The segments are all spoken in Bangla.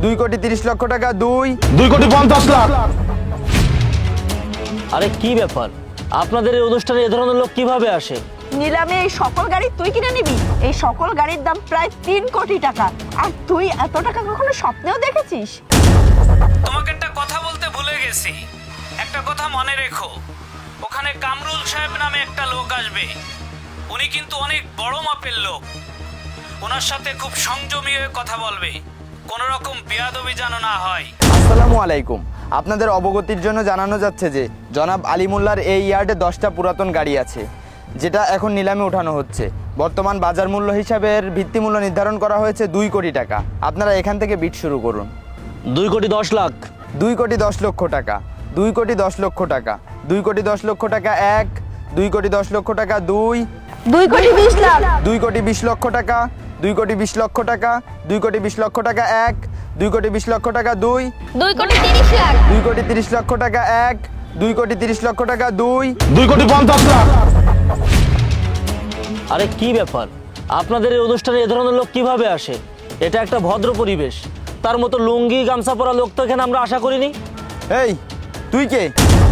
2,30,00,000 টাকা। 2,50,00,000। আরে কি ব্যাপার, আপনাদের এই অনুষ্ঠানে এ ধরনের লোক কিভাবে আসে? নিলামে এই সকল গাড়ি তুই কিনে নিবি? এই সকল গাড়ির দাম প্রায় 3 কোটি টাকা। আর তুই এত টাকা কখনো স্বপ্নেও দেখেছিস? তোমাকে একটা কথা বলতে ভুলে গেছি। একটা কথা মনে রেখো, ওখানে কামরুল সাহেব নামে একটা লোক আসবে। উনি কিন্তু অনেক বড় মাপের লোক। ওনার সাথে খুব সংযমী হয়ে কথা বলবে, কোনো রকম বেয়াদবি যেন না হয়। আসসালামু আলাইকুম। আপনাদের অবগতির জন্য জানানো যাচ্ছে যে জনাব আলিমুল্লার এই ইয়ার্ডে 10টা পুরাতন গাড়ি আছে, যেটা এখন নিলামে ওঠানো হচ্ছে। বর্তমান বাজার মূল্য হিসাবে এর ভিত্তিমূল্য নির্ধারণ করা হয়েছে 2 কোটি টাকা। আপনারা এখান থেকে বিট শুরু করুন। 2,10,00,000। 2,10,00,000 টাকা। 2,10,00,000 টাকা। 2,10,00,000 টাকা 1। 2,10,00,000 টাকা 2। 2,20,00,000। 2,20,00,000 টাকা। 2,20,00,000 টাকা। 2,20,00,000 টাকা 1। 2,20,00,000 টাকা 2। 2,30,00,000। 2,30,00,000 টাকা 1। 2,30,00,000 টাকা 2। 2,50,00,000। আরে কি ব্যাপার, আপনাদের এই অনুষ্ঠানে এ ধরনের লোক কিভাবে আসে? এটা একটা ভদ্র পরিবেশ, তার মতো লুঙ্গি গামছা পরা লোক তো এখানে আমরা আশা করিনি। এই তুই কে?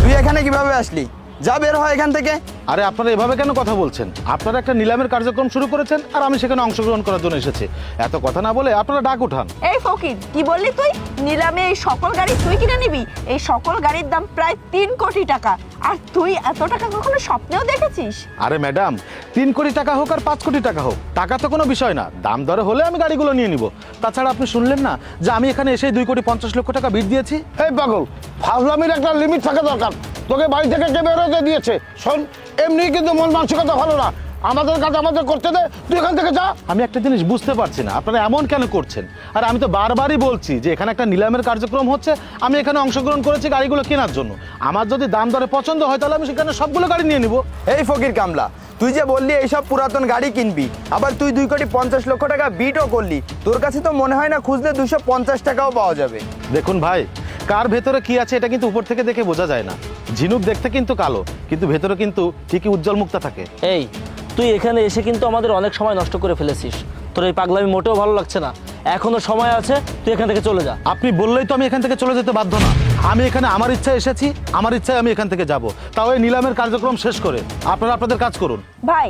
তুই এখানে কিভাবে আসলি? যা, বের হয় এখান থেকে। আরে আপনারা এভাবে কেন কথা বলছেন? আপনারা একটা নিলামের কার্যক্রম শুরু করেছেন আর আমি সেখানে অংশগ্রহণ করার জন্য এসেছি। এত কথা না বলে আপনারা ডাক উঠান। এই ফকির, কি বললি তুই? নিলামে এই সকল গাড়ি তুই কিনে নিবি? এই সকল গাড়ির দাম প্রায় 3 কোটি টাকা। আর তুই এত টাকা কখনো স্বপ্নেও দেখেছিস? আরে ম্যাডাম, 3 কোটি টাকা হোক আর 5 কোটি টাকা হোক, টাকা তো কোনো বিষয় না। দাম দরে হলে আমি গাড়িগুলো নিয়ে নিব। তাছাড়া আপনি শুনলেন না যে আমি এখানে এসে 2,50,00,000 টাকা বিট দিয়েছি? এই পাগল, ফাজলামির একটা লিমিট থাকা দরকার। তোকে বাড়ি থেকে কে বেরোতে দিয়েছে? শোন, এমনি কিন্তু মন মানসিকতা ভালো না। আমাদের কাজ আমাদের করতে দে, তুই এখান থেকে যা। আমি একটা জিনিস বুঝতে পারছি না, আপনারা এমন কেন করছেন? আর আমি তো বারবারই বলছি যে এখানে একটা নিলামের কার্যক্রম হচ্ছে, আমি এখানে অংশগ্রহণ করেছি গাড়িগুলো কেনার জন্য। আমার যদি দাম দরে পছন্দ হয় তাহলে আমি সেখানে সবগুলো গাড়ি নিয়ে নিব। এই ফকির কামলা, তুই যে বললি এইসব পুরাতন গাড়ি কিনবি, আবার তুই 2,50,00,000 টাকা বিটও করলি। তোর কাছে তো মনে হয় না খুঁজলে 250 টাকাও পাওয়া যাবে। দেখুন ভাই, কার ভেতরে কি আছে এটা কিন্তু উপর থেকে দেখে বোঝা যায় না। ঝিনুক দেখতে কিন্তু কালো, কিন্তু ভেতরে কিন্তু ঠিকই উজ্জ্বল মুক্তা থাকে। এই তুই এখানে এসে কিন্তু আমাদের অনেক সময় নষ্ট করে ফেলেছিস। তোর এই পাগলামি মোটেও ভালো লাগছে না। এখনো সময় আছে, তুই এখান থেকে চলে যা। আপনি বললেই তো আমি এখান থেকে চলে যেতে বাধ্য না। আমি এখানে আমার ইচ্ছায় এসেছি, আমার ইচ্ছায় আমি এখান থেকে যাব, তাও এই নিলামের কার্যক্রম শেষ করে। আপনারা আপনাদের কাজ করুন। ভাই,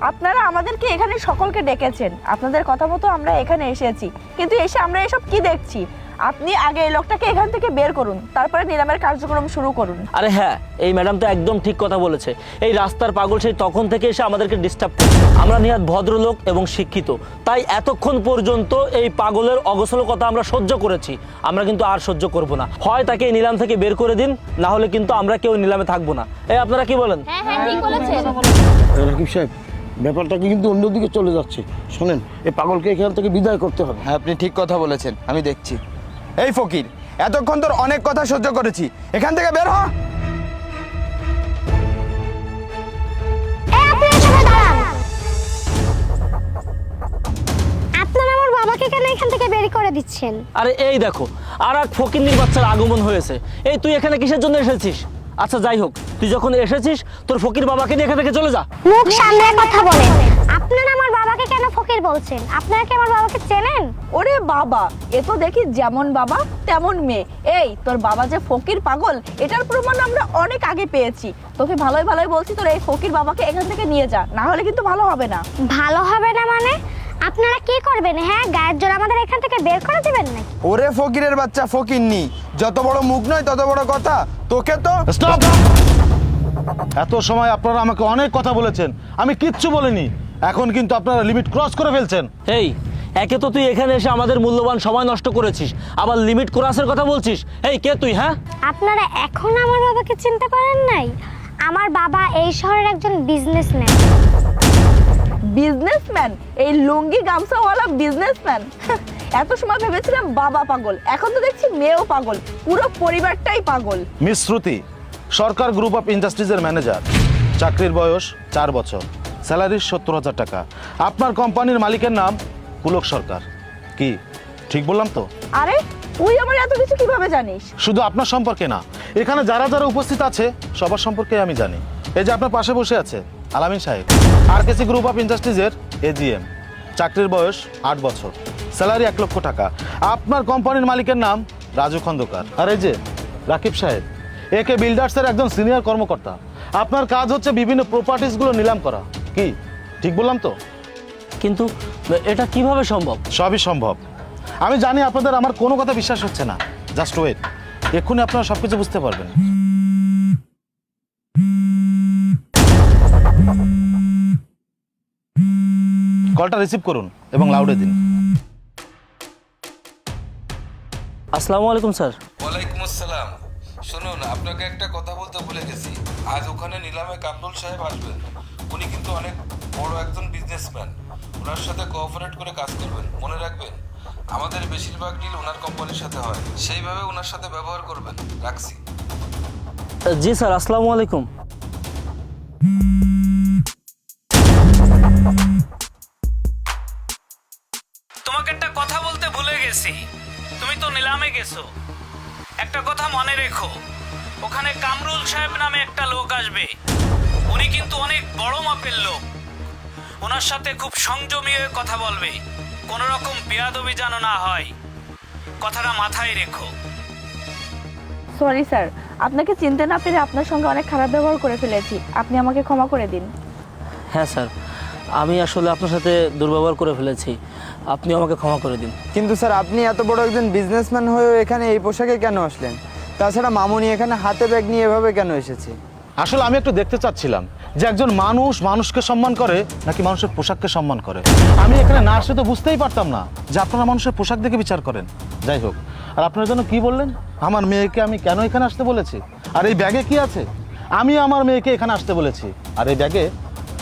আপনারা আমাদেরকে এখানে সকলকে ডেকেছেন, আপনাদের কথা মতো আমরা এখানে এসেছি, কিন্তু এসে আমরা এসব কি দেখছি? আপনি আগে এই লোকটাকে এখান থেকে বের করুন, তারপরে নিলামের কার্যক্রম শুরু করুন। আরে হ্যাঁ, এই ম্যাডাম তো একদম ঠিক কথা বলেছে। এই রাস্তার পাগল সেই তখন থেকে এসে আমাদেরকে ডিস্টার্ব করছে। আমরা নিহাত ভদ্রলোক এবং শিক্ষিত, তাই এতক্ষণ পর্যন্ত এই পাগলের অগোছলতা আমরা সহ্য করেছি। আমরা কিন্তু আর সহ্য করব না। হয় তাকে এই নিলাম থেকে বের করে দিন, না হলে কিন্তু আমরা কেউ নিলামে থাকবো না। এই আপনারা কি বলেন? হ্যাঁ হ্যাঁ, ঠিক বলেছেন। রাকিব সাহেব, ব্যাপারটা কিন্তু অন্যদিকে চলে যাচ্ছে। শোনেন, এই পাগলকে এখান থেকে বিদায় করতে হবে। হ্যাঁ, আপনি ঠিক কথা বলেছেন, আমি দেখছি। এই ফকির, এতক্ষণ তোর অনেক কথা সহ্য করেছি, এখান থেকে বের হ। এই আপনারা সবাই দাঁড়ান। আপনারা আমার বাবাকে কেন এখান থেকে বের করে দিচ্ছেন? আরে এই দেখো, আর এক ফকিন্নির বাচ্চার আগমন হয়েছে। এই তুই এখানে কিসের জন্য এসেছিস? আচ্ছা যাই হোক, তুই যখন এসেছিস তোর ফকির বাবাকে নিয়ে এখান থেকে চলে যা। মুখ সামনে কথা বলেন। আপনারা আমার বাবাকে কেন ফকির বলছেন? আপনারা কি আমার বাবাকে চেনেন? ওরে বাবা, এ তো দেখি যেমন বাবা তেমন মেয়ে। এই তোর বাবা যে ফকির পাগল, এটার প্রমাণ আমরা অনেক আগে পেয়েছি। তোকে ভালোই ভালোই বলছি, তোর এই ফকির বাবাকে এখান থেকে নিয়ে যা, না হলে কিন্তু ভালো হবে না। ভালো হবে না মানে? আপনারা কি করবেন? হ্যাঁ, গায়ের জোর আমাদের এখান থেকে বের করে দিবেন নাকি? ওরে ফকিরের বাচ্চা ফকিরনি, যত বড় মুখ নয় তত বড় কথা। তোকে তো স্টপ! এত সময় আপনারা আমাকে অনেক কথা বলেছেন, আমি কিচ্ছু বলিনি। এখন কিন্তু আপনারা লিমিট ক্রস করে ফেলছেন। এই একে তো তুই এখানে এসে আমাদের মূল্যবান সময় নষ্ট করেছিস, আবার লিমিট ক্রসের কথা বলছিস। এই কে তুই? হ্যাঁ, আপনারা এখন আমার বাবাকে চিনতে পারেন নাই? আমার বাবা এই শহরের একজন বিজনেসম্যান। বিজনেসম্যান? এই লুঙ্গি গামছাওয়ালা বিজনেসম্যান? এত সময় ভেবেছিলাম বাবা পাগল, এখন তো দেখছি মেয়েও পাগল, পুরো পরিবারটাই পাগল। Miss Shruti, Sarkar group of ইন্ডাস্ট্রিজের ম্যানেজার। চাকরির বয়স 4 বছর, স্যালারি 70,000 টাকা। আপনার কোম্পানির মালিকের নাম পুলক সরকার। কি ঠিক বললাম তো? আরে তুই আমার এত কিছু কিভাবে জানিস? শুধু আপনার সম্পর্কে না, এখানে যারা যারা উপস্থিত আছে সবার সম্পর্কে আমি জানি। এই যে আপনার পাশে বসে আছে আলামিন সাহেব, আরকেসি গ্রুপ অফ ইন্ডাস্ট্রিজের এজিএম। চাকরির বয়স 8 বছর, স্যালারি 1 লক্ষ টাকা। আপনার কোম্পানির মালিকের নাম রাজু খন্দকার। আর এই যে রাকিব সাহেব, একে বিল্ডার্সের একজন সিনিয়র কর্মকর্তা। আপনার কাজ হচ্ছে বিভিন্ন প্রপার্টিসগুলো নিলাম করা। কি ঠিক বললাম তো? কিন্তু এটা কিভাবে সম্ভব? সবই সম্ভব। আমি জানি আপনাদের আমার কোনো কথা বিশ্বাস হচ্ছে না, জাস্ট ওয়েট, এক্ষুনি আপনারা সবকিছু বুঝতে পারবেন। কলটা রিসিভ করুন এবং লাউডে দিন। আসসালামু আলাইকুম স্যার। ওয়ালাইকুম আসসালাম। শুনুন, আপনাকে একটা কথা বলতে ভুলে গেছি। আজ ওখানে নিলামে কামরুল সাহেব আসবেন। উনি কিন্তু অনেক বড় একজন বিজনেসম্যান। ওনার সাথে কোঅপারেট করে কাজ করবেন। মনে রাখবেন, আমাদের বেশিরভাগ ডিল ওনার কোম্পানির সাথে হয়, সেইভাবে ওনার সাথে ব্যবহার করবেন। রাখছি। জি স্যার, আসসালামু আলাইকুম। তোমাকে একটা কথা বলতে ভুলে গেছি। তুমি তো নিলামে গেছো, একটা কথা মনে রেখো, ওখানে কামরুল সাহেব নামে একটা লোক আসবে। উনি কিন্তু অনেক বড় মাপের লোক। ওনার সাথে খুব সংযমী হয়ে কথা বলবে, কোনো রকম বেয়াদবি যেন না হয়। কথাটা মাথায় রেখো। সরি স্যার, আপনাকে চিনতে না পেরে আপনার সঙ্গে অনেক খারাপ ব্যবহার করে ফেলেছি, আপনি আমাকে ক্ষমা করে দিন। হ্যাঁ স্যার, আমি আসলে আপনার সাথে দুর্ব্যবহার করে ফেলেছি, আপনি আমাকে ক্ষমা করে দিন। কিন্তু স্যার, আপনি এত বড় একজন বিজনেসম্যান হয়েও এখানে এই পোশাকে কেন আসলেন? তাছাড়া মামুনি এখানে হাতে ব্যাগ নিয়ে এভাবে কেন এসেছে? আসলে আমি একটু দেখতে চাচ্ছিলাম যে একজন মানুষ মানুষকে সম্মান করে নাকি মানুষের পোশাককে সম্মান করে। আমি এখানে না আসলে তো বুঝতেই পারতাম না যে আপনারা মানুষের পোশাক দেখে বিচার করেন। যাই হোক, আর আপনার জন্য কি বললেন? আমার মেয়েকে আমি কেন এখানে আসতে বলেছি? আর এই ব্যাগে কি আছে? আমি আমার মেয়েকে এখানে আসতে বলেছি, আর এই ব্যাগে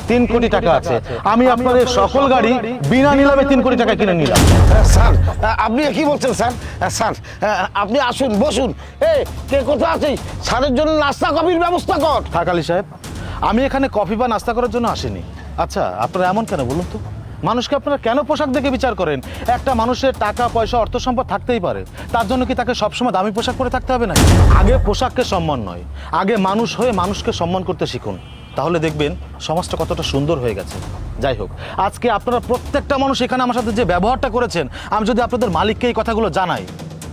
3 কোটি টাকা আছে। আমি আপনাদের সকল গাড়ি বিনা নিলামে 3 কোটি টাকা কিনে নিলাম। স্যার, আপনি কি বলছেন স্যার? স্যার, আপনি আসুন, বসুন। কে কোথায় আছিস? স্যারের জন্য নাস্তা কফির ব্যবস্থা কর। থাক আলী সাহেব, আমি এখানে কফি বা নাস্তা করার জন্য আসিনি। আচ্ছা, আপনারা এমন কেন বলুন তো? মানুষকে আপনারা কেন পোশাক দেখে বিচার করেন? একটা মানুষের টাকা পয়সা অর্থ সম্পদ থাকতেই পারে, তার জন্য কি তাকে সবসময় দামি পোশাক পরে থাকতে হবে না? আগে পোশাককে সম্মান নয়, আগে মানুষ হয়ে মানুষকে সম্মান করতে শিখুন, তাহলে দেখবেন সমাজটা কতটা সুন্দর হয়ে গেছে। যাই হোক, আজকে আপনারা প্রত্যেকটা মানুষ এখানে আমার সাথে যে ব্যবহারটা করেছেন, আমি যদি আপনাদের মালিককে এই কথাগুলো জানাই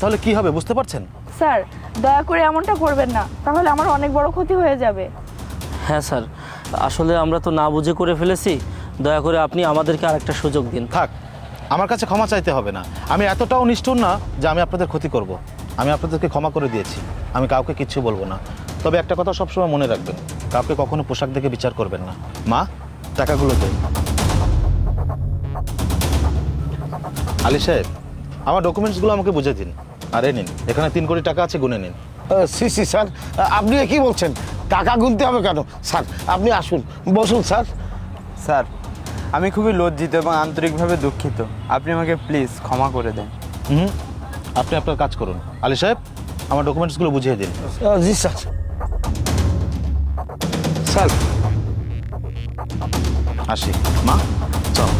তাহলে কি হবে বুঝতে পারছেন? স্যার, দয়া করে এমনটা করবেন না, তাহলে আমার অনেক বড় ক্ষতি হয়ে যাবে। হ্যাঁ স্যার, আসলে আমরা তো না বুঝে করে ফেলেছি, দয়া করে আপনি আমাদেরকে আরেকটা সুযোগ দিন। থাক, আমার কাছে ক্ষমা চাইতে হবে না। আমি এতটাও নিষ্ঠুর না যে আমি আপনাদের ক্ষতি করব। আমি আপনাদেরকে ক্ষমা করে দিয়েছি, আমি কাউকে কিচ্ছু বলবো না। তবে একটা কথা সবসময় মনে রাখবেন, কাউকে কখনো পোশাক দেখে বিচার করবেন না। মা, টাকাগুলো দেন। আলী সাহেব, আমার ডকুমেন্টসগুলো আমাকে বুঝে দিন। আর এই নিন, এখানে 3 কোটি টাকা আছে, গুনে নিন। সি স্যার, আপনি কি বলছেন? টাকা গুনতে হবে কেন? স্যার, আপনি আসুন, বসুন স্যার। স্যার, আমি খুবই লজ্জিত এবং আন্তরিকভাবে দুঃখিত। আপনি আমাকে প্লিজ ক্ষমা করে দেন। আপনি আপনার কাজ করুন। আলী সাহেব, আমার ডকুমেন্টসগুলো বুঝিয়ে দিন। জি স্যার। স্যার, আসি। মা, চল।